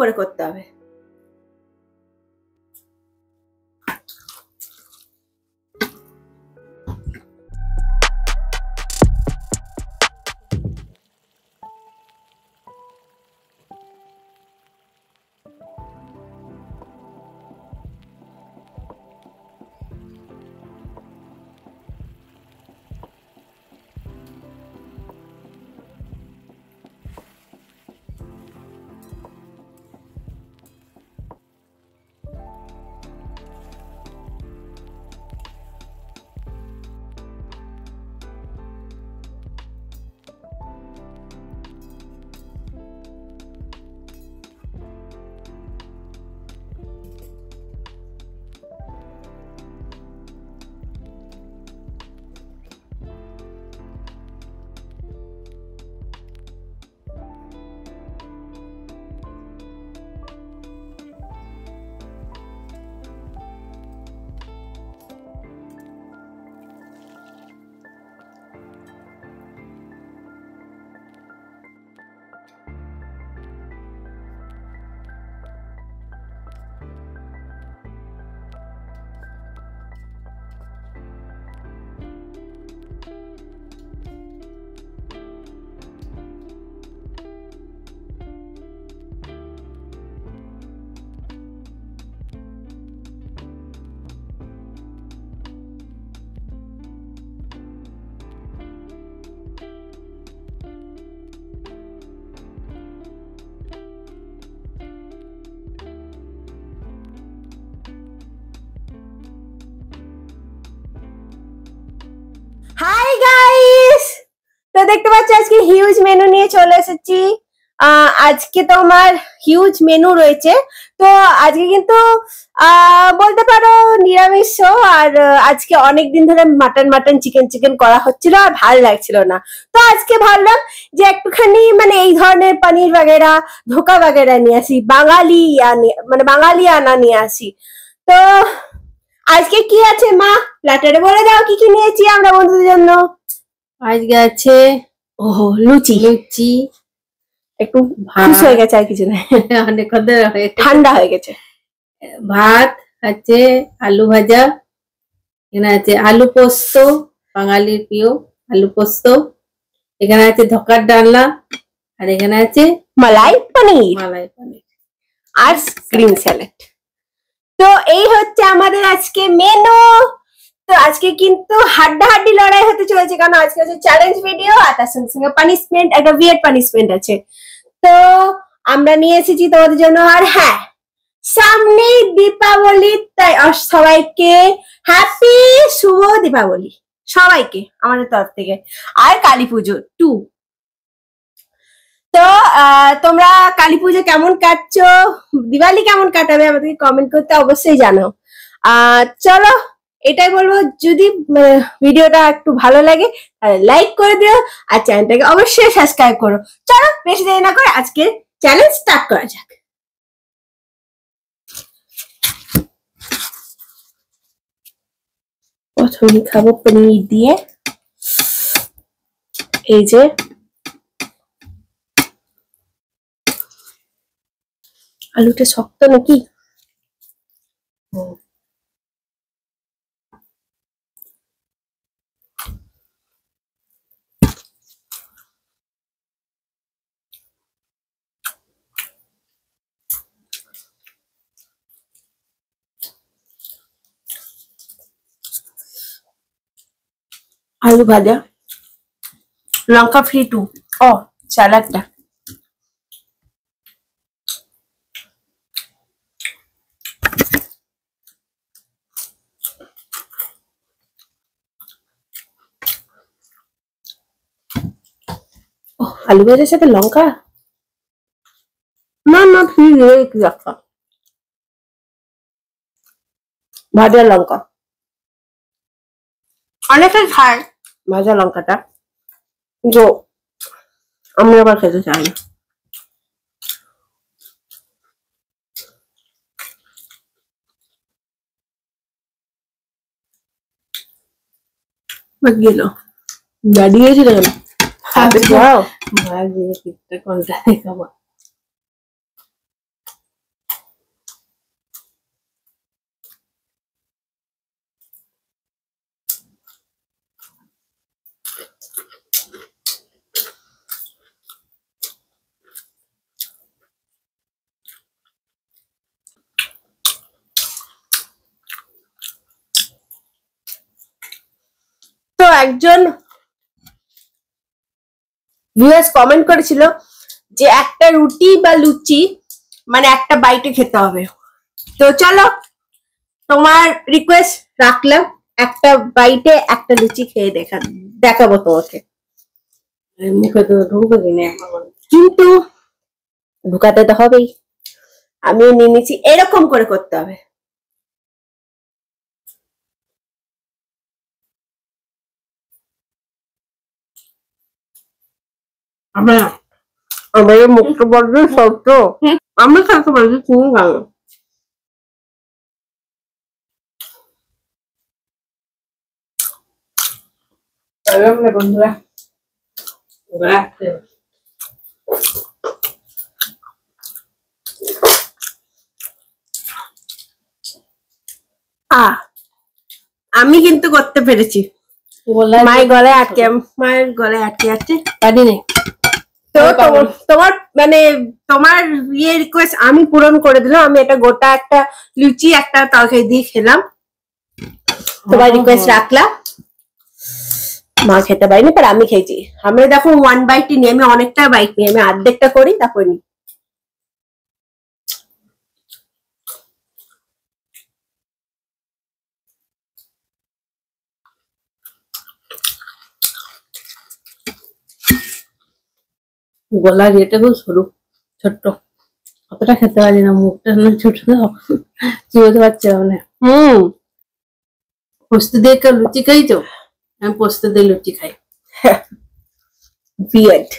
করে করতে হবে। হাই গাইস, তো দেখতে পাচ্ছ আজকে হিউজ মেনু নিয়ে চলে এসেছি। আজকে তো আমার হিউজ মেনু রয়েছে। তো আজকে কিন্তু বলতে পারো নিরামিষ। আর আজকে অনেকদিন ধরে মাটন চিকেন করা হচ্ছিল আর ভালো লাগছিল না। তো আজকে ভাবলাম যে একটুখানি মানে এই ধরনের পনির বাগেরা ধোকা বাগেরা নিয়ে আসি, বাঙালি আনা নিয়ে আসি। তো আজকে কি আছে মা, প্ল্যাটারে বলে দাও কি কি নিয়েছি আমরা বন্ধুদের জন্য। আজকে আছে লুচি একটু খুশ হয়ে গেছে, আর কিছু না, অনেক ঠান্ডা হয়ে গেছে। ভাত আছে, আলু ভাজা, এখানে আছে আলু পোস্ত, বাঙালির প্রিয় আলু পোস্ত, এখানে আছে ধোকার ডালনা, আর এখানে আছে মালাই পনির আর গ্রিন স্যালাড। তো এই হচ্ছে আমাদের আজকে মেনু। তো আজকে কিন্তু হাড্ডাহাড্ডি লড়াই হতে চলেছে, কারণ আজকে হচ্ছে চ্যালেঞ্জ ভিডিও আর তার সঙ্গে পানিশমেন্ট, একটা উইয়ার্ড পানিশমেন্ট আছে। তো আমরা নিয়ে এসেছি তোমাদের জন্য। আর হ্যাঁ, সামনে দীপাবলি, তাই সবাইকে হ্যাপি শুভ দীপাবলি সবাইকে আমাদের তরফ থেকে, আর কালী পুজো 2। তো তোমরা কালী পুজো কেমন কাটছো, দিওয়ালি কেমন কাটাবে, আমাদেরকে কমেন্ট করতে অবশ্যই জানাও। চলো এটাই বলবো, যদি ভিডিওটা একটু ভালো লাগে তাহলে লাইক করে দিও আর চ্যানেলটাকে অবশ্যই সাবস্ক্রাইব করো। চলো বেশি দেরি না করে আজকে চ্যালেঞ্জ স্টার্ট করা যাক। প্রথমে খাবো পনির দিয়ে। এই যে আলুটা শক্ত নাকি? আলু ভাজা, লঙ্কা ফ্রি 2, স্যালাডটা আলু ভাজার সাথে লঙ্কা, না ফ্রি কি রাখা, ভাজা লঙ্কা অনেকে খায় ভাজা লঙ্কাটা, কিন্তু আমি আবার খেতে চাই না। গেল দাঁড়িয়ে গেছিল কেন? হাতে যাও ভাজে কোনটা দেখাবো। একজন ভিউয়ার্স কমেন্ট করেছিল যে একটা রুটি বা লুচি মানে একটা বাইটে খেতে হবে। তো চলো তোমার রিকোয়েস্ট রাখলাম, একটা বাইটে একটা লুচি খেয়ে দেখাবো তোমাকে। মুখে তো ঢুকবে কিনা, কিন্তু ঢুকাতে তো হবেই। আমিও নিয়ে নিচ্ছি, এরকম করে করতে হবে। আমাদের মুখটা বড্ড শক্ত, আমি খেতে পারছি তুমি খাও। বন্ধুরা আমি কিন্তু করতে পেরেছি। মায়ের গলায় আটকে যাচ্ছে, পারি নেই। তো তোমার মানে তোমার রিকোয়েস্ট আমি পূরণ করে দিলাম। আমি এটা গোটা একটা লুচি একটা তরকারি দিয়ে খেলাম, তোমার রিকোয়েস্ট রাখলাম। মা খেতে পারিনি, পর আমি খেয়েছি। আমি দেখো 1 বাইট নিই, আমি অনেকটা বাইট নিই, আমি অর্ধেকটা করি তারপর নিই। গলার ইয়েটা খুব সরু, ছোট্ট, অতটা খেতে পারি না, মুখটা ছোট চিবোতে পারছি না। পোস্ত দিয়ে লুচি খাই তো, আমি পোস্ত দিয়ে লুচি খাই। বিয়ার্ড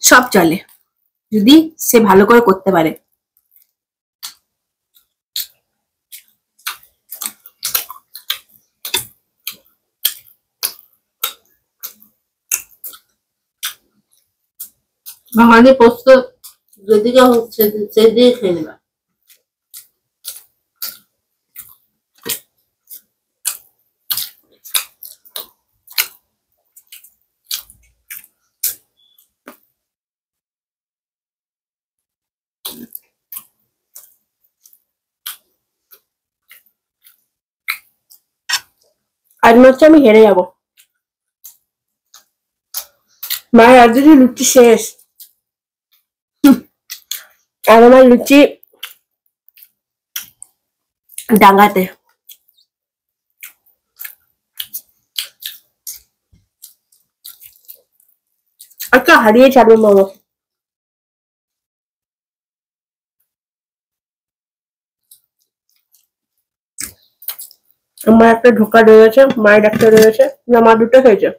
সব চলে যদি সে ভালো করে করতে পারে। বাঙালি পোস্ত যেদিকে হোক সেদিকে খেয়ে নেবা। আজ মনে হচ্ছে আমি হেরে যাবো। মায়ের অলরেডি লুচি শেষ, আর আমার লুচি ডাঙ্গাতে। আচ্ছা হারিয়ে যাবে মামা। আমার একটা ঢোকা রয়েছে, মায়ের একটা রয়েছে, মা দুটো খেয়েছে।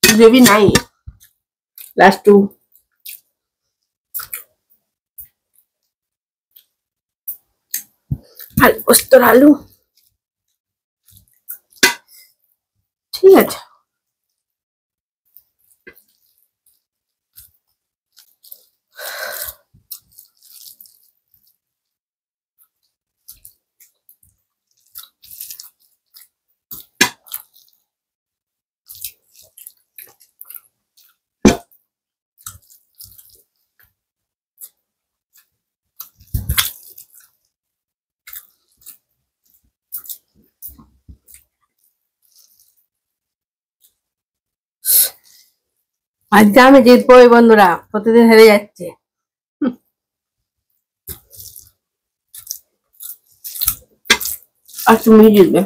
গ্রেভি নাই, লাস্ট টু। পোস্তর আলু ঠিক আছে। আজকে আমি জিতবো বন্ধুরা, প্রতিদিন হেরে যাচ্ছে। আর তুমি জিতবে।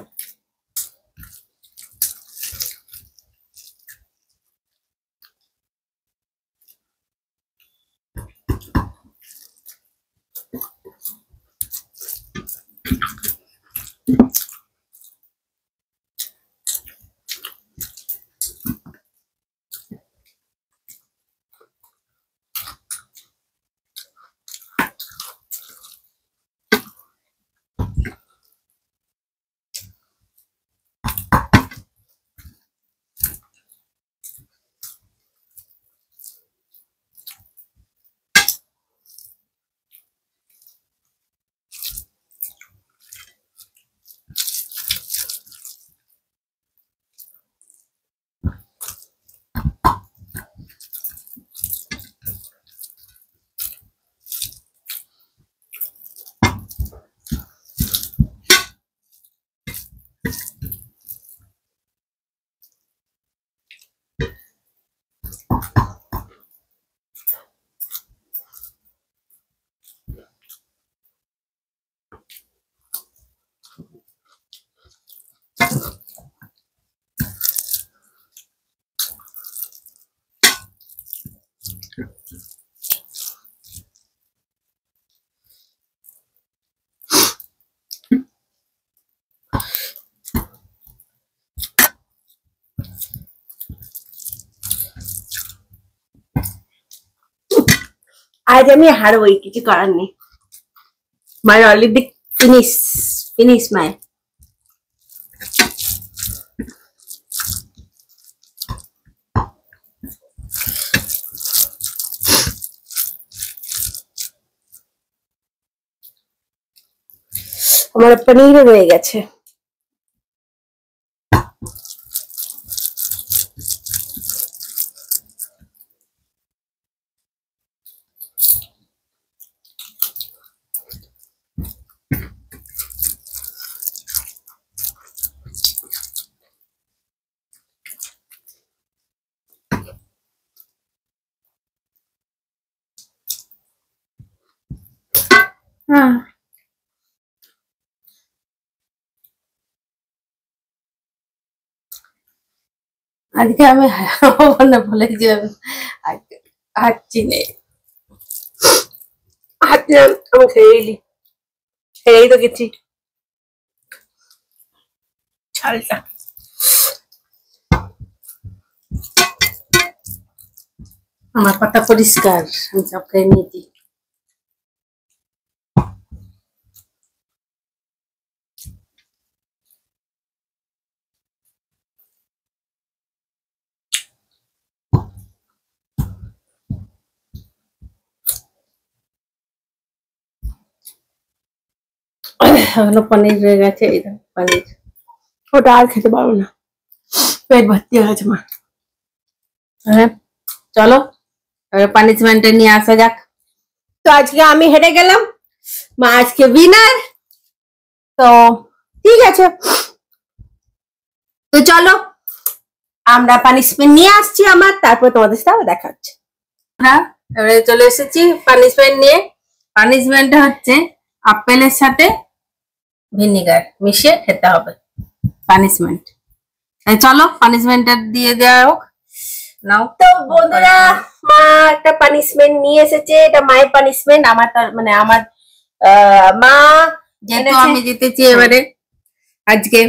আজ আমি হারবই, কিছু করার নেই। মায়ের অলরেডি ফিনিশ মায়ের। আমার পনির রয়ে গেছে। আজকে আমি বলেছি হাঁটছি নেই, হাঁটছি না, আমি খেয়েই তো গেছি ছালটা। আমার কথা পরিষ্কার, আমি সব খেয়ে নিয়েছি। এখনো পনির রয়ে গেছে, এই পনির। ওটা আর খেতে পারবো না, পেট ভর্তি হয়ে গেছে মা। হ্যাঁ চলো পানিশমেন্টে নিয়ে আসা যাক। তো আজকে আমি হেরে গেলাম, মা আজকে উইনার। তো ঠিক আছে, তো চলো আমরা পানিশমেন্ট নিয়ে আসছি আমার, তারপর তোমাদের সাথে দেখা হচ্ছে। এবারে চলে এসেছি পানিশমেন্ট নিয়ে। পানিশমেন্ট হচ্ছে আপেলের সাথে ভিনিগার মিশিয়ে খেতে হবে পানিশমেন্ট। চলো পানিশমেন্টটা দিয়ে দেওয়া হোক। নাও তো বন্ধুরা, মা একটা পানিশমেন্ট নিয়ে এসেছে, এটা মায়ের পানিশমেন্ট। আমার মানে আমার মা যেহেতু আমি জিতেছি এবারে আজকে,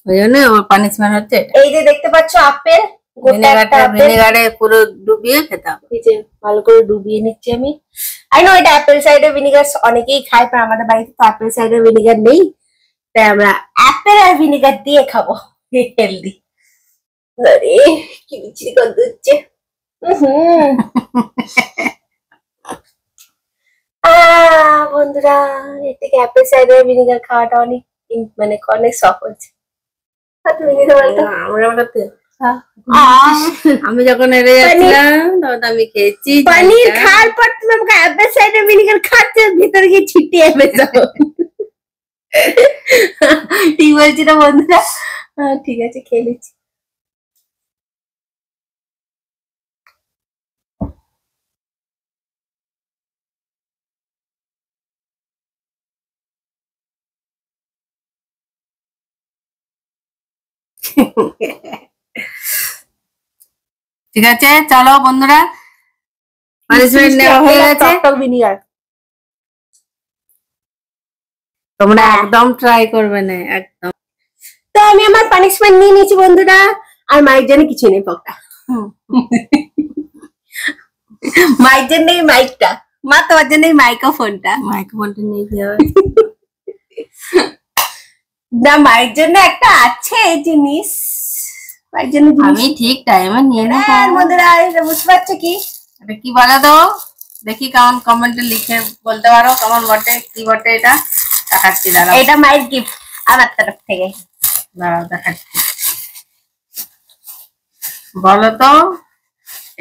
ওই জন্য আমার পানিশমেন্ট হচ্ছে এই যে দেখতে পাচ্ছ আপেল, ভিনেগারে পুরো ডুবিয়ে খেতে হবে। ভালো করে ডুবিয়ে নিচ্ছি আমি। আই নো এটা অ্যাপেল সাইডার ভিনেগার অনেকেই খায়, কিন্তু আমাদের বাড়িতে তো অ্যাপেল সাইডার ভিনেগার নেই, তাই আমরা অ্যাপেল আর ভিনেগার দিয়ে খাবো, হেলদি। আরে কি বিচ্ছিরি গন্ধ হচ্ছে। বন্ধুরা, এর থেকে অ্যাপেল সাইডার ভিনেগার খাওয়াটা অনেক মানে অনেক সহজ। আমি যখন হেরে যাচ্ছিলাম তখন আমি খেয়েছি পনির খাওয়ার পর তুমি আমাকে অ্যাপেল সাইডার ভিনেগার খাচ্ছে, ভিতরে গিয়ে ছিটিয়ে ফেলছো। ঠিক বলছি না বন্ধুরা? ঠিক আছে, খেয়ে নিচ্ছি। ঠিক আছে চলো বন্ধুরা, পানিশমেন্ট নেওয়া হয়ে গেছে। ভিনিগার তোমরা একদম ট্রাই করবে না একদম। তো আমি আমার পানিশমেন্ট নিয়ে নিয়েছি বন্ধুরা, আর মায়ের জন্য কিছু নেই পকটা। মায়ের জন্য মাইকটা, মা তোমার জন্য মাইক্রোফোনটা। মাইক্রোফোনটা নিয়ে কি হবে না, মায়ের জন্য একটা আছে জিনিস, মায়ের জন্য আমি ঠিক টাইমে নিয়ে নেব। বন্ধুরা বুঝতে পারছো কি এটা কি বলে দাও দেখি, কেমন কমেন্টে লিখে বলতে পারো কেমন বটে, কি বটে এটা। দেখাচ্ছি দাঁড়াও, এটা মায়ের গিফট আমার তরফ থেকে। দাঁড়াও দেখাচ্ছি, বলো তো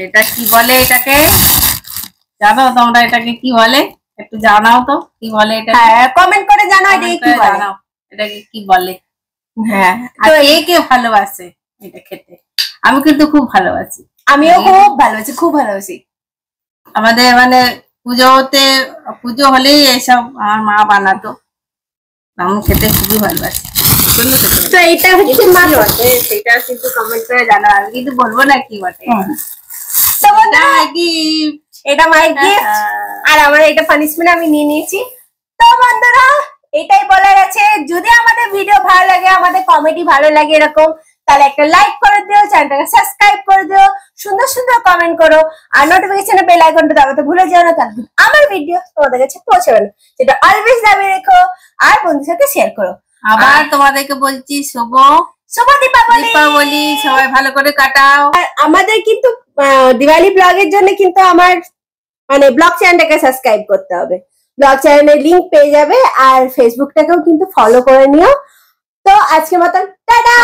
এটা কি বলে? এটাকে জানো তোমরা এটাকে কি বলে? একটু জানাও তো কি বলে এটা, কমেন্ট করে জানাও এটাকে কি বলে। এটাকে কি বলে? হ্যাঁ, আর কে ভালোবাসে এটা খেতে? আমি কিন্তু খুব ভালোবাসি। আমিও খুব ভালোবাসি, খুব ভালোবাসি। আমাদের মানে পুজো হলেই এইসব আমার মা বানাতো, আমি খেতে খুবই ভালোবাসি। তো এটা হচ্ছে মা বটে, সেটা কিন্তু কমেন্ট করে জানাও, আমি কিন্তু বলবো না কি বটে। তো এটা মায়ের গিফট, আর আমার এটা পানিশমেন্ট আমি নিয়ে নিয়েছি। তো বন্ধুরা, এটাই বলার আছে, যদি আমাদের ভিডিও ভালো লাগে, আমাদের কমেডি ভালো লাগে এরকম, তাহলে একটা লাইক করে দিও, চ্যানেলটাকে সাবস্ক্রাইব করে দিও, সুন্দর সুন্দর কমেন্ট করো, আর নোটিফিকেশনে বেল আইকনটা দাবাতে ভুলে যেও না, তাহলে আমার ভিডিও তোমাদের কাছে পৌঁছাবে না। সেটা অলওয়েজ দাবিয়ে রেখো আর বন্ধুদের সাথে শেয়ার করো। আবার তোমাদেরকে বলছি শুভ দীপাবলি, সবাই ভালো করে কাটাও। আর আমাদের কিন্তু দিওয়ালি ব্লগের জন্য কিন্তু আমার মানে ব্লগ চ্যানেলটাকে সাবস্ক্রাইব করতে হবে। ব্লগ চ্যানেলের লিংক পেয়ে যাবে, আর ফেসবুকটাকেও কিন্তু ফলো করে নিও। তো আজকের মতন টাটা।